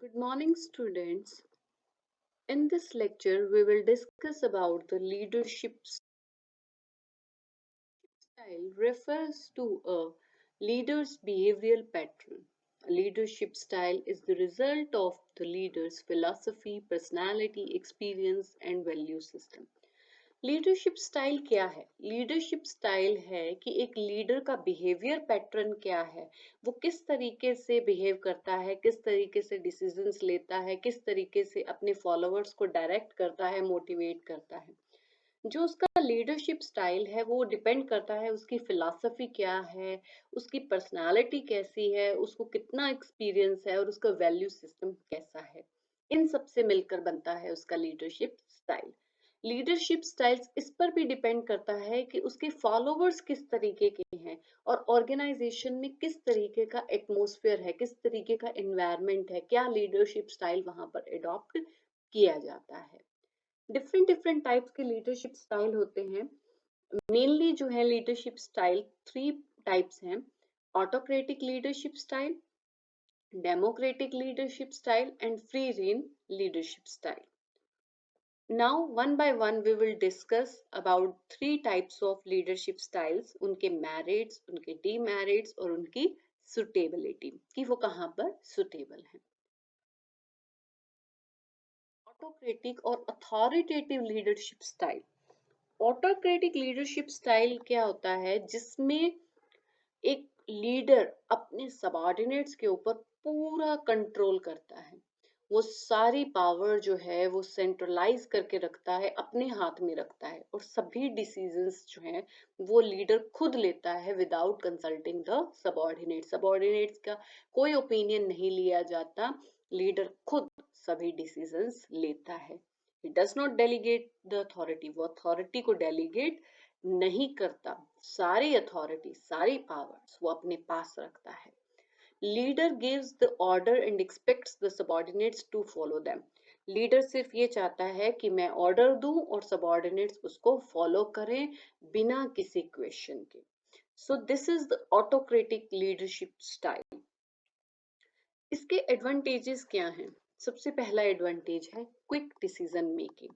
Good morning, students. In this lecture, we will discuss about the leadership style refers to a leader's behavioral pattern. A leadership style is the result of the leader's philosophy, personality, experience, and value system. Leadership style क्या है? Leadership style है कि एक leader का behaviour pattern क्या है, वो किस तरीके से बिहेव करता है, किस तरीके से डिसीजंस लेता है, किस तरीके से अपने फॉलोअर्स को डायरेक्ट करता है, मोटिवेट करता है। जो उसका लीडरशिप स्टाइल है वो डिपेंड करता है उसकी फिलॉसफी क्या है, उसकी पर्सनालिटी कैसी है, उसको कितना एक्सपीरियंस है और उसका वैल्यू सिस्टम कैसा है। इन सब से मिलकर बनता है उसका लीडरशिप स्टाइल। लीडरशिप स्टाइल्स इस पर भी डिपेंड करता है कि उसके फॉलोवर्स किस तरीके के हैं और ऑर्गेनाइजेशन में किस तरीके का एटमॉस्फेयर है, किस तरीके का एनवायरनमेंट है, क्या लीडरशिप स्टाइल वहां पर अडॉप्ट किया जाता है। डिफरेंट डिफरेंट टाइप्स के लीडरशिप स्टाइल होते हैं। मेनली जो है लीडरशिप स्टाइल थ्री टाइप्स हैं: autocratic leadership style, democratic leadership style and free rein leadership style. Now one by one we will discuss about three types of leadership styles, उनके merits, उनके demerits और उनकी suitability, कि वो कहाँ पर suitable है। ऑटोक्रेटिक और authoritative leadership style. Autocratic leadership style क्या होता है? जिसमें एक लीडर अपने सबऑर्डिनेट्स के ऊपर पूरा कंट्रोल करता है। वो सारी पावर जो है वो सेंट्रलाइज करके रखता है, अपने हाथ में रखता है, और सभी डिसीजंस जो हैं वो लीडर खुद लेता है without consulting the subordinates. Subordinates का कोई ओपिनियन नहीं लिया जाता, लीडर खुद सभी डिसीजंस लेता है। He does not delegate the authority, वो अथॉरिटी को डेलीगेट नहीं करता, सारी अथॉरिटी, सारी पावर्स वो अपने पास रखता है। Leader gives the order and expects the subordinates to follow them. Leader सिर्फ ये चाहता है कि मैं ऑर्डर दूं और सबऑर्डिनेट्स उसको फॉलो करें बिना किसी क्वेश्चन के। So this is the autocratic leadership style. इसके एडवांटेजेस क्या हैं? सबसे पहला एडवांटेज है क्विक डिसीजन मेकिंग।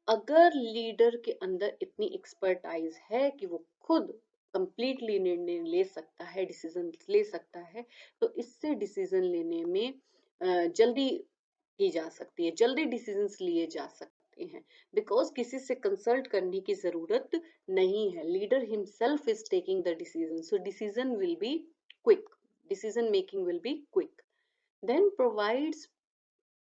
अगर लीडर के अंदर इतनी एक्सपर्टाइज है कि वो खुद कंप्लीटली निर्णय ले सकता है, डिसीजन ले सकता है, तो इससे डिसीजन लेने में जल्दी की जा सकती है, जल्दी डिसीजंस लिए जा सकते हैं, बिकॉज किसी से कंसल्ट करने की जरूरत नहीं है। Leader himself is taking the decision, so decision will be quick, decision making will be quick. Then provides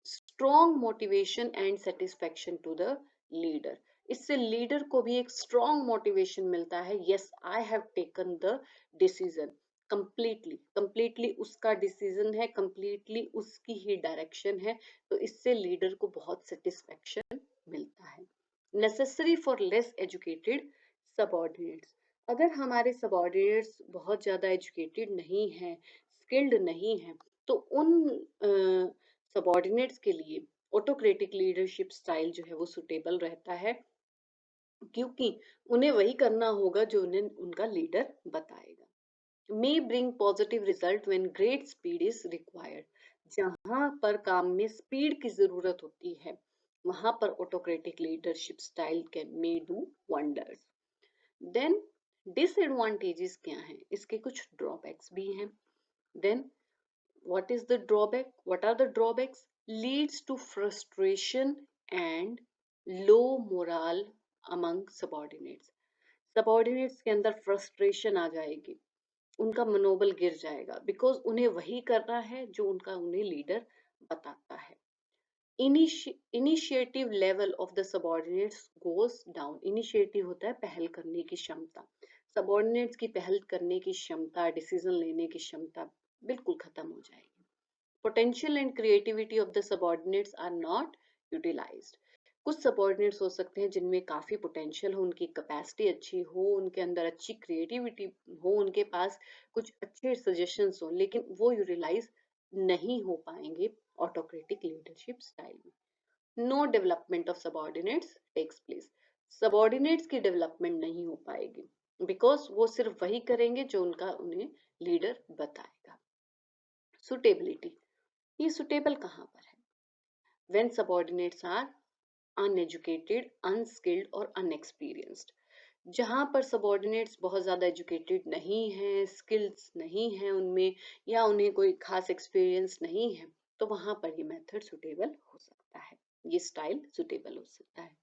strong motivation and satisfaction to the leader. इससे लीडर को भी एक स्ट्रॉन्ग मोटिवेशन मिलता है, yes I have taken the decision, completely completely उसका decision है, completely उसकी ही डायरेक्शन है। तो इससे लीडर को बहुत सेटिस्फेक्शन मिलता है। Necessary for less educated subordinates. अगर हमारे सबऑर्डिनेट्स बहुत ज़्यादा एजुकेटेड नहीं हैं, स्किल्ड नहीं हैं, तो उन सबॉर्डिनेट्स के लिए ऑटोक्रेटिक लीडरशिप स्टाइल जो है वो सुटेबल रहता है, क्योंकि उन्हें वही करना होगा जो उन्हें उनका लीडर बताएगा। मे bring positive result when great speed is required. जहां पर काम में स्पीड की जरूरत होती है वहां पर autocratic leadership style can may do wonders. Then disadvantages क्या हैं? इसके कुछ ड्रॉबैक्स भी हैं। Then what is the drawback? What are the drawbacks? Leads to frustration and low morale among subordinates. Subordinates के अंदर frustration आ जाएगी, उनका मनोबल गिर जाएगा, बिकॉज उन्हें वही करना है जो उनका उन्हें लीडर बताता है। Initiative level of the subordinates goes down. Initiative होता है पहल करने की क्षमता, सबॉर्डिनेट्स की पहल करने की क्षमता, डिसीजन लेने की क्षमता बिल्कुल खत्म हो जाएगी। Potential and creativity of the subordinates are not utilized. कुछ सबॉर्डिनेट्स हो सकते हैं जिनमें काफी पोटेंशियल हो, उनकी कैपेसिटी अच्छी हो, उनके अंदर अच्छी क्रिएटिविटी हो, उनके पास कुछ अच्छे सजेशंस हो, लेकिन वो यूटिलाइज नहीं हो पाएंगे ऑटोक्रेटिक लीडरशिप स्टाइल में। No development of subordinates takes place. Subordinates की डेवलपमेंट नहीं हो पाएगी, बिकॉज वो सिर्फ वही करेंगे जो उनका उन्हें लीडर बताएगा। सुटेबिलिटी। ये सुटेबल कहाँ पर है? When subordinates are uneducated, unskilled और अनएक्सपीरियंस्ड। जहाँ पर सबॉर्डिनेट्स बहुत ज़्यादा एजुकेटेड नहीं हैं, स्किल्स नहीं हैं उनमें, या उन्हें कोई खास एक्सपीरियंस नहीं है, तो वहाँ पर ये मेथड सुटेबल हो सकता है, ये स्टाइल सुटेबल हो सकता है।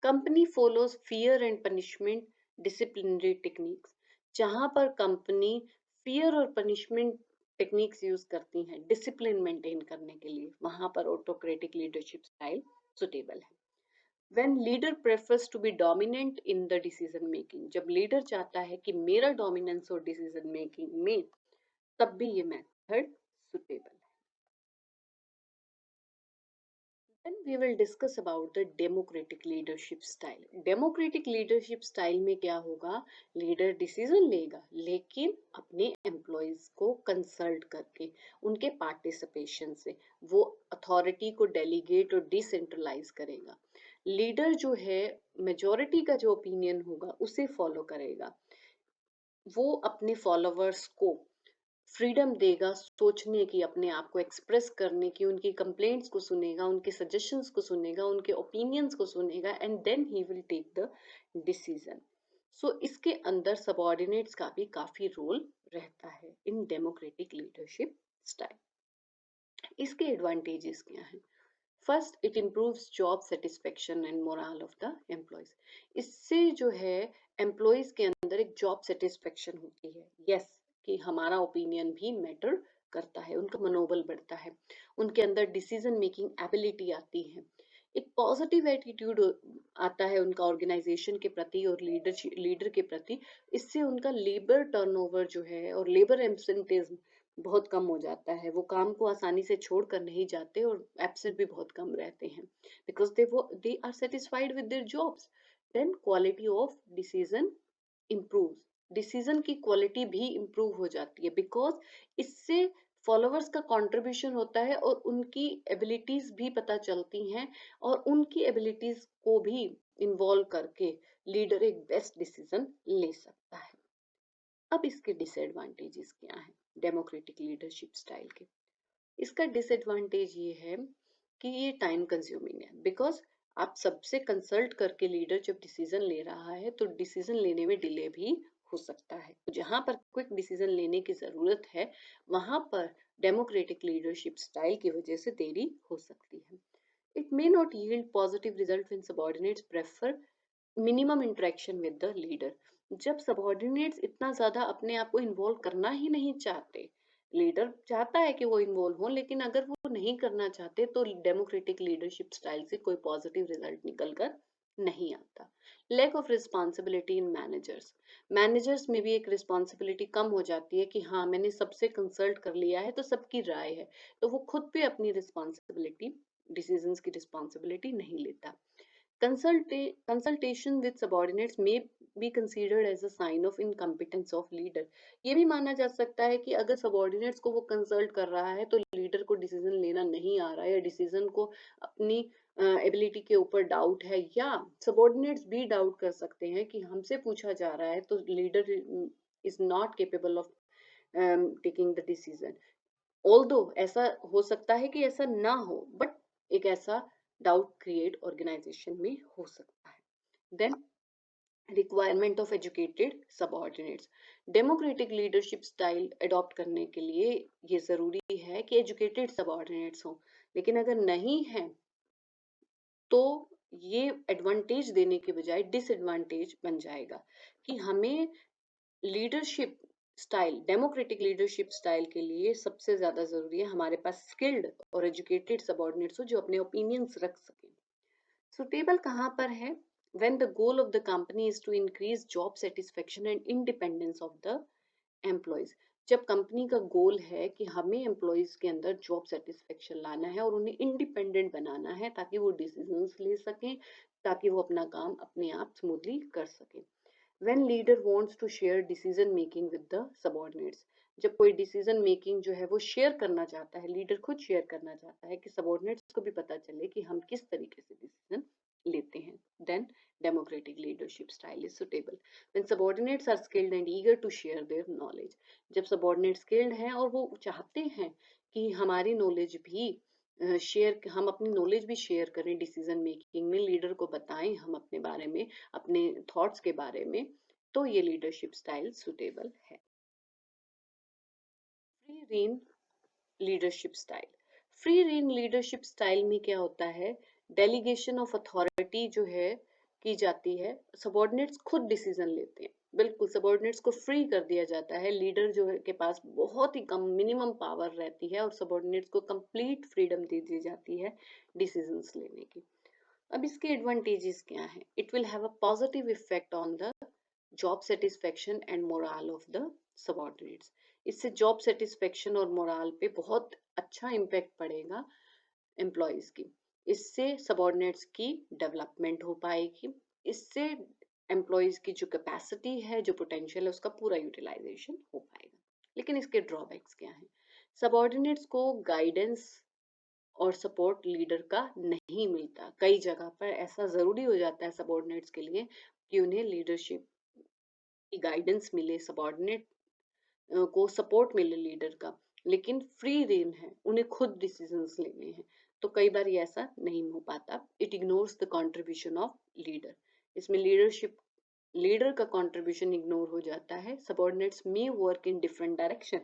Company follows fear and punishment disciplinary techniques. जहाँ पर कंपनी फियर और पनिशमेंट टेक्निक्स यूज करती हैं डिसिप्लिन मेंटेन करने के लिए, वहाँ पर ऑटोक्रेटिक लीडरशिप स्टाइल सुटेबल है। When leader prefers to be dominant in the decision making, जब लीडर चाहता है कि मेरा डोमिनेंस हो डिसीजन मेकिंग में, तब भी ये मेथड सुटेबल है। Then we will discuss about the democratic leadership style. Democratic leadership style में क्या होगा? लीडर डिसीजन लेगा लेकिन अपने एम्प्लॉयज को कंसल्ट करके, उनके पार्टिसिपेशन से वो अथॉरिटी को डेलीगेट और डिसेंट्रलाइज करेगा। लीडर जो है मेजोरिटी का जो ओपिनियन होगा उसे फॉलो करेगा। वो अपने फॉलोवर्स को फ्रीडम देगा सोचने की, अपने आप को एक्सप्रेस करने की, उनकी कंप्लेंट्स को सुनेगा, उनके सजेशंस को सुनेगा, उनके ओपिनियंस को सुनेगा, and then he will take the decision. So इसके अंदर सबॉर्डिनेट्स का भी काफी रोल रहता है इन डेमोक्रेटिक लीडरशिप स्टाइल। इसके एडवांटेजेस क्या हैं? First, it improves job satisfaction and morale of the employees. इससे जो है एम्प्लॉयज के अंदर एक जॉब सेटिस्फेक्शन होती है, यस कि हमारा ओपिनियन भी मैटर करता है, उनका मनोबल बढ़ता है, उनके अंदर डिसीजन मेकिंग एबिलिटी आती है, एक पॉजिटिव एटीट्यूड आता है उनका ऑर्गेनाइजेशन के प्रति और लीडर के प्रति। इससे उनका लेबर टर्नओवर जो है और लेबर एब्सेंटेज बहुत कम हो जाता है, वो काम को आसानी से छोड़ कर नहीं जाते और एब्सेंट भी बहुत कम रहते हैं, because they are satisfied with their jobs. Then quality of decision improves, decision की क्वालिटी भी इम्प्रूव हो जाती है, बिकॉज इससे फॉलोअर्स का कंट्रीब्यूशन होता है और उनकी एबिलिटीज भी पता चलती हैं, और उनकी एबिलिटीज को भी इन्वॉल्व करके लीडर एक बेस्ट डिसीजन ले सकता है। अब इसके डिसएडवांटेजेस क्या हैं डेमोक्रेटिक लीडरशिप स्टाइल के? इसका डिसएडवांटेज ये है कि ये टाइम कंज्यूमिंग है, बिकॉज आप सबसे कंसल्ट करके लीडर जब डिसीजन ले रहा है तो डिसीजन लेने में डिले भी हो सकता है। तो जहां पर क्विक डिसीजन लेने की जरूरत है, वहां पर डेमोक्रेटिक लीडरशिप स्टाइल की वजह से देरी हो सकती है। It may not yield positive result when subordinates prefer minimum interaction with the leader. जब सबॉर्डिनेट्स इतना ज्यादा अपने आप को इन्वॉल्व करना ही नहीं चाहते, लीडर चाहता है कि वो इन्वॉल्व हो, लेकिन अगर वो नहीं करना चाहते तो डेमोक्रेटिक लीडरशिप स्टाइल से कोई पॉजिटिव रिजल्ट निकल कर नहीं आता। Lack of responsibility in managers, managers में भी एक रिस्पॉन्सिबिलिटी कम हो जाती है कि हाँ मैंने सबसे कंसल्ट कर लिया है तो सबकी राय है, तो वो खुद पे अपनी रिस्पॉन्सिबिलिटी, डिसीजंस की रिस्पॉन्सिबिलिटी नहीं लेता। Consultation with subordinates may be considered as a sign of incompetence of leader. ये भी माना जा सकता है कि अगर सबॉर्डिनेट्स को वो कंसल्ट कर रहा है तो लीडर को डिसीजन लेना नहीं आ रहा है, या डिसीजन को अपनी एबिलिटी के ऊपर डाउट है, या सबॉर्डिनेट्स भी डाउट कर सकते हैं कि हमसे पूछा जा रहा है तो leader is not capable of taking the decision. Although ऐसा हो सकता है कि ऐसा ना हो, बट एक ऐसा डाउट क्रिएट ऑर्गेनाइजेशन में हो सकता है। Then requirement of educated subordinates, democratic leadership style adopt करने के लिए ये जरूरी है कि एजुकेटेड सबऑर्डिनेट्स हो, लेकिन अगर नहीं है तो ये एडवांटेज देने के बजाय डिसएडवांटेज बन जाएगा कि हमें leadership style, democratic leadership style के लिए सबसे ज्यादा जरूरी है हमारे पास स्किल्ड और एजुकेटेड सबऑर्डिनेट्स हो जो अपने ओपिनियंस रख सकें। सुटेबल कहाँ पर है? when the goal of the company is to increase job satisfaction and independence of the employees, जब कंपनी का गोल है कि हमें एम्प्लॉयज के अंदर जॉब सेटिस्फेक्शन लाना है और उन्हें इंडिपेंडेंट बनाना है ताकि वो डिसीजंस ले सकें, ताकि वो अपना काम अपने आप स्मूथली कर सकें। when leader wants to share decision making with the subordinates, जब कोई डिसीजन मेकिंग जो है वो शेयर करना चाहता है, लीडर खुद शेयर करना चाहता है कि सबऑर्डिनेट्स को भी पता चले कि हम किस तरीके से डिसीजन लेते हैं, then democratic leadership style is suitable when subordinates are skilled and eager to share their knowledge, जब subordinates skilled हैं और वो चाहते हैं कि हमारी नॉलेज भी शेयर, हम अपनी नॉलेज भी शेयर करें डिसीजन मेकिंग में, लीडर को बताएं हम अपने बारे में, अपने थॉट्स के बारे में, तो ये लीडरशिप स्टाइल सुटेबल है। Free rein leadership style. Free rein leadership style में क्या होता है, डेलीगेशन ऑफ अथॉरिटी जो है की जाती है, सबॉर्डिनेट्स खुद डिसीजन लेते हैं, बिल्कुल सबॉर्डिनेट्स को फ्री कर दिया जाता है, लीडर जो है के पास बहुत ही कम मिनिमम पावर रहती है और सबॉर्डिनेट्स को कंप्लीट फ्रीडम दे दी जाती है डिसीजंस लेने की। अब इसके एडवांटेजेस क्या हैं, it will have a positive effect on the job satisfaction and morale of the subordinates. इससे जॉब सेटिस्फेक्शन और मोराल पे बहुत अच्छा इम्पैक्ट पड़ेगा एम्प्लॉयज की। इससे सबॉर्डिनेट्स की डेवलपमेंट हो पाएगी, इससे एम्प्लॉयज की जो कैपेसिटी है, जो पोटेंशियल है, उसका पूरा यूटिलाइजेशन हो पाएगा। लेकिन इसके ड्रॉबैक्स क्या हैं, सबॉर्डिनेट्स को गाइडेंस और सपोर्ट लीडर का नहीं मिलता, कई जगह पर ऐसा जरूरी हो जाता है सबॉर्डिनेट्स के लिए कि उन्हें लीडरशिप की गाइडेंस मिले, सबॉर्डिनेट को सपोर्ट मिले लीडर का, लेकिन फ्री रेन है, उन्हें खुद डिसीजंस लेने हैं, तो कई बार ये ऐसा नहीं हो पाता, it ignores the contribution of leader. इसमें लीडरशिप, लीडर का कंट्रीब्यूशन इग्नोर हो जाता है, सबॉर्डिनेट्स में वर्क इन डिफरेंट डायरेक्शन।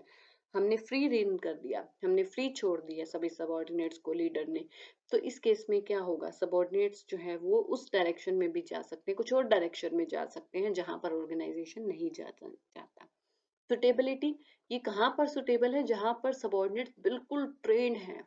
हमने फ्री रेन कर दिया, हमने फ्री छोड़ दिया सभी सबॉर्डिनेट्स को लीडर ने, तो इस केस में क्या होगा, सबॉर्डिनेट्स जो है वो उस डायरेक्शन में भी जा सकते हैं, कुछ और डायरेक्शन में जा सकते हैं जहां पर ऑर्गेनाइजेशन नहीं जाता। सुटेबिलिटी, ये कहाँ पर सुटेबल है, जहां पर सबॉर्डिनेट बिल्कुल ट्रेंड है,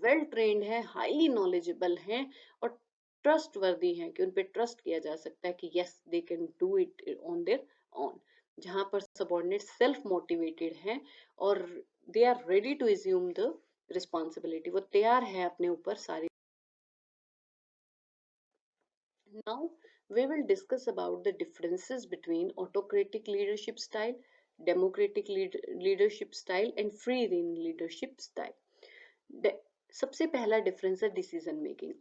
वेल ट्रेंड है, हाईली नॉलेजेबल हैं और ट्रस्ट वर्दी हैं, कि उन पे ट्रस्ट किया जा सकता है कि yes they can do it on their own. जहां पर सबॉर्डिनेट सेल्फ मोटिवेटेड हैं और they are ready to assume the responsibility, वो तैयार है अपने ऊपर सारी। Now we will discuss about the differences between autocratic leadership style, democratic leadership style and free rein leadership style. De- सबसे पहला डिफरेंस है decision making.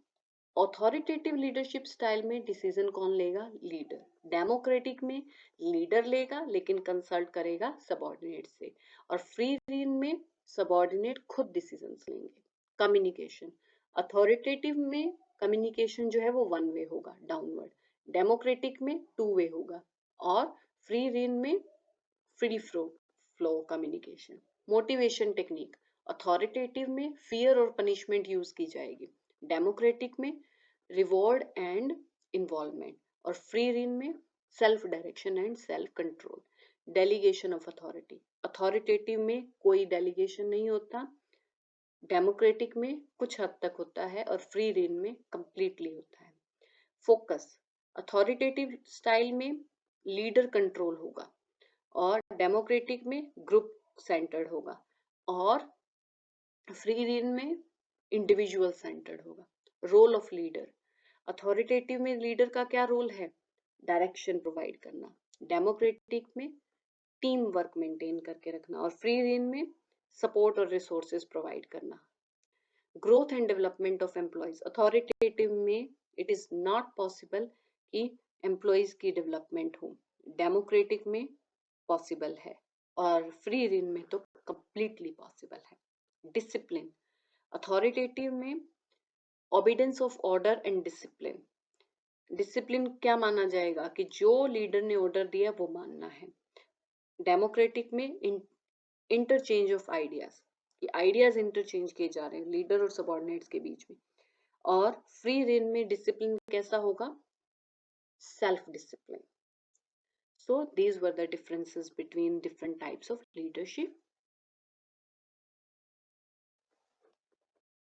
Authoritative leadership style में डिसीजन कौन लेगा, लीडर। डेमोक्रेटिक में लीडर लेगा लेकिन कंसल्ट करेगा सबॉर्डिनेट से, और फ्री रीन में सबॉर्डिनेट खुद डिसीजंस लेंगे। कम्युनिकेशन, अथॉरिटेटिव में कम्युनिकेशन जो है वो वन वे होगा, डाउनवर्ड। डेमोक्रेटिक में टू वे होगा, और फ्री रीन में free flow communication. Motivation technique, authoritative में फियर और पनिशमेंट यूज की जाएगी, डेमोक्रेटिक में रिवॉर्ड एंड इन्वॉल्वमेंट, और फ्री रीन में self direction and self control. Delegation of authority, authoritative में कोई डेलीगेशन नहीं होता, डेमोक्रेटिक में कुछ हद तक होता है, और फ्री रेन में कंप्लीटली होता है। फोकस, अथॉरिटेटिव स्टाइल में लीडर कंट्रोल होगा, और डेमोक्रेटिक में ग्रुप सेंटर्ड होगा, और फ्री रेन में इंडिविजुअल सेंटर्ड होगा। रोल ऑफ लीडर, अथॉरिटेटिव में लीडर का क्या रोल है, डायरेक्शन प्रोवाइड करना, डेमोक्रेटिक में टीम वर्क मेंटेन करके रखना, और फ्री रेन में सपोर्ट और रिसोर्सेज प्रोवाइड करना। Growth and development of employees, authoritative में इट इज नॉट पॉसिबल कि एम्प्लॉयज की डेवलपमेंट हो, डेमोक्रेटिक में पॉसिबल है, और फ्री रेन में तो कंप्लीटली पॉसिबल है। डिसिप्लिन, अथॉरिटेटिव में obedience of order and discipline, discipline क्या माना जाएगा कि जो लीडर ने ऑर्डर दिया वो मानना है। डेमोक्रेटिक में इंटरचेंज ऑफ आइडियाज, कि आइडियाज इंटरचेंज किए जा रहे हैं लीडर और सबॉर्डिनेट्स के बीच में, और फ्री रेन में डिसिप्लिन कैसा होगा, self discipline. So these were the differences between different types of leadership.